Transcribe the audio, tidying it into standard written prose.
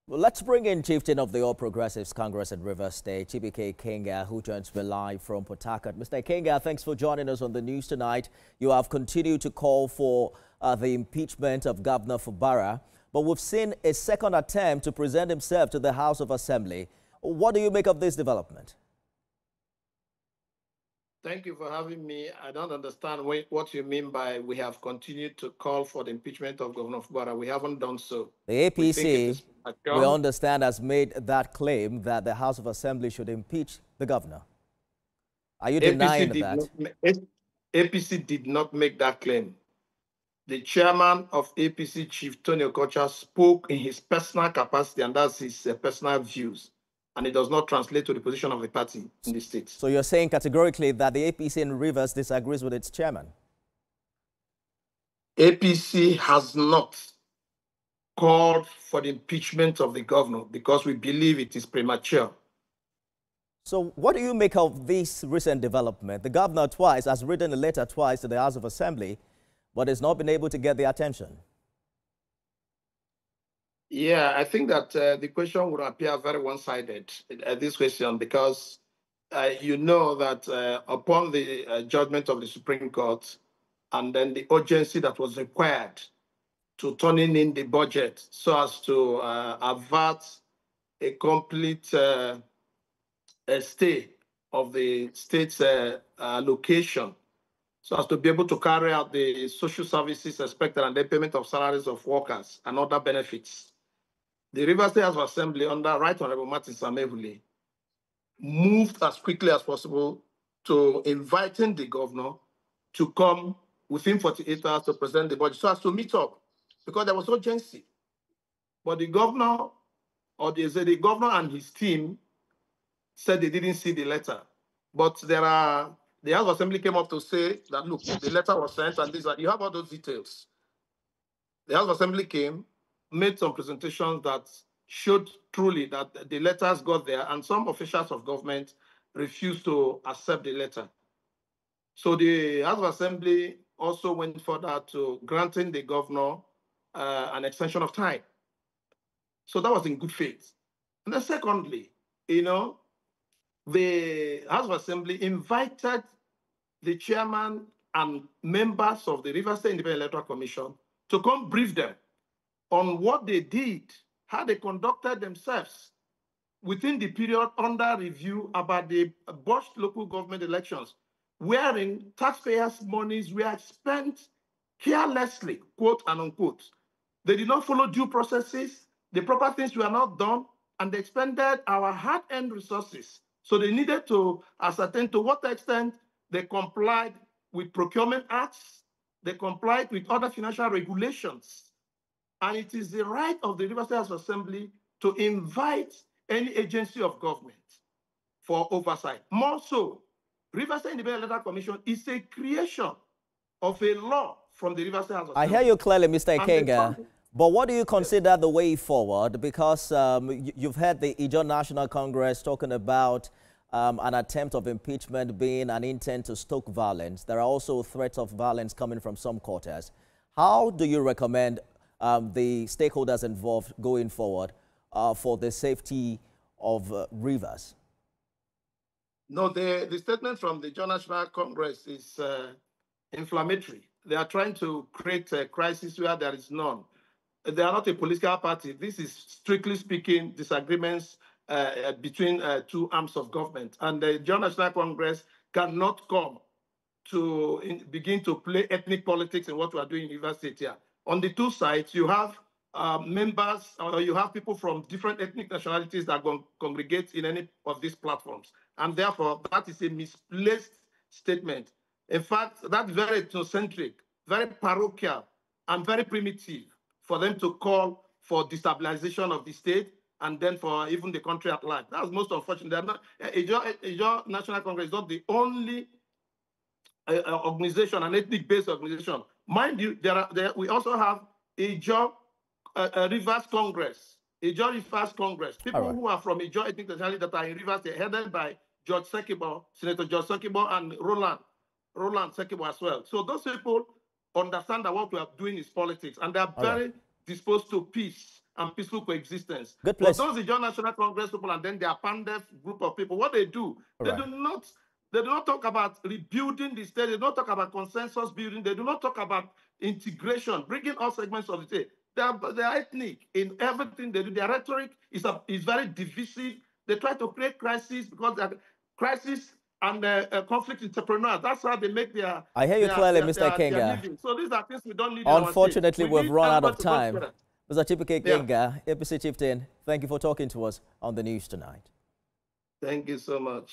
Well, let's bring in Chieftain of the All Progressives Congress at Rivers State, Chibike Ikenga, who joins me live from Port Harcourt. Mr. Ikenga, thanks for joining us on the news tonight. You have continued to call for the impeachment of Governor Fubara, but we've seen a second attempt to present himself to the House of Assembly. What do you make of this development? Thank you for having me. I don't understand what you mean by we have continued to call for the impeachment of Governor Fubara. We haven't done so. The APC, we understand, has made that claim that the House of Assembly should impeach the governor. Are you denying that? APC did not make that claim. The chairman of APC, Chief Tony Okocha, spoke in his personal capacity, and that's his personal views. And it does not translate to the position of the party in the state. So you're saying categorically that the APC in Rivers disagrees with its chairman? APC has not called for the impeachment of the governor because we believe it is premature. So what do you make of this recent development? The governor twice has written a letter twice to the House of Assembly, but has not been able to get the attention. Yeah, I think that the question would appear very one-sided, this question, because you know that upon the judgment of the Supreme Court and then the urgency that was required to turning in the budget so as to avert a complete stay of the state's allocation, so as to be able to carry out the social services expected and the payment of salaries of workers and other benefits. The Rivers State House of Assembly, under Right Honorable Martin Samehule, moved as quickly as possible to inviting the governor to come within 48 hours to present the budget, so as to meet up, because there was urgency. But the governor, the governor and his team said they didn't see the letter. But the House of Assembly came up to say that, look, the letter was sent and this, you have all those details. The House of Assembly came, made some presentations that showed truly that the letters got there, and some officials of government refused to accept the letter. So the House of Assembly also went further to granting the governor an extension of time. So that was in good faith. And then secondly, the House of Assembly invited the chairman and members of the Rivers State Independent Electoral Commission to come brief them on what they did, how they conducted themselves within the period under review about the botched local government elections, wherein taxpayers' monies were spent carelessly, quote and unquote. They did not follow due processes, the proper things were not done, and they expended our hard-earned resources. So they needed to ascertain to what extent they complied with procurement acts, they complied with other financial regulations. And it is the right of the Rivers State House Assembly to invite any agency of government for oversight. More so, Rivers State Independent Electoral Commission is a creation of a law from the Rivers State House Assembly. I hear you clearly, Mr. Ikenga. But what do you consider the way forward? Because you've heard the Ijaw National Congress talking about an attempt of impeachment being an intent to stoke violence. There are also threats of violence coming from some quarters. How do you recommend the stakeholders involved going forward for the safety of Rivers? No, the statement from the Ijaw National Congress is inflammatory. They are trying to create a crisis where there is none. They are not a political party. This is, strictly speaking, disagreements between two arms of government. And the Ijaw National Congress cannot come to begin to play ethnic politics in what we are doing in Rivers State here. On the two sides, you have members, or you have people from different ethnic nationalities that congregate in any of these platforms. And therefore, that is a misplaced statement. In fact, that's very ethnocentric, very parochial, and very primitive for them to call for destabilization of the state and then for even the country at large. That's most unfortunate. Ijaw National Congress is not the only organization, an ethnic-based organization. Mind you, we also have Ijaw Rivers Congress, Ijaw Rivers Congress. People who are from Ijaw ethnic nationality that are in Rivers, they're headed by George Sekibo, Senator George Sekibo, and Roland Sekibo as well. So those people understand that what we are doing is politics, and they are very disposed to peace and peaceful coexistence. Good place. But those Ijaw National Congress people and then their pandef group of people, what they do, they do not talk about rebuilding the state. They don't talk about consensus building. They do not talk about integration, bringing all segments of the state. They are ethnic in everything they do. Their rhetoric is very divisive. They try to create crisis because crisis and conflict entrepreneurs. That's how they make their. I hear you clearly, Mr. Ikenga. So these are things we don't need. Unfortunately, we've run out of time. Mr. Chibike Ikenga, yeah. APC chieftain, thank you for talking to us on the news tonight. Thank you so much.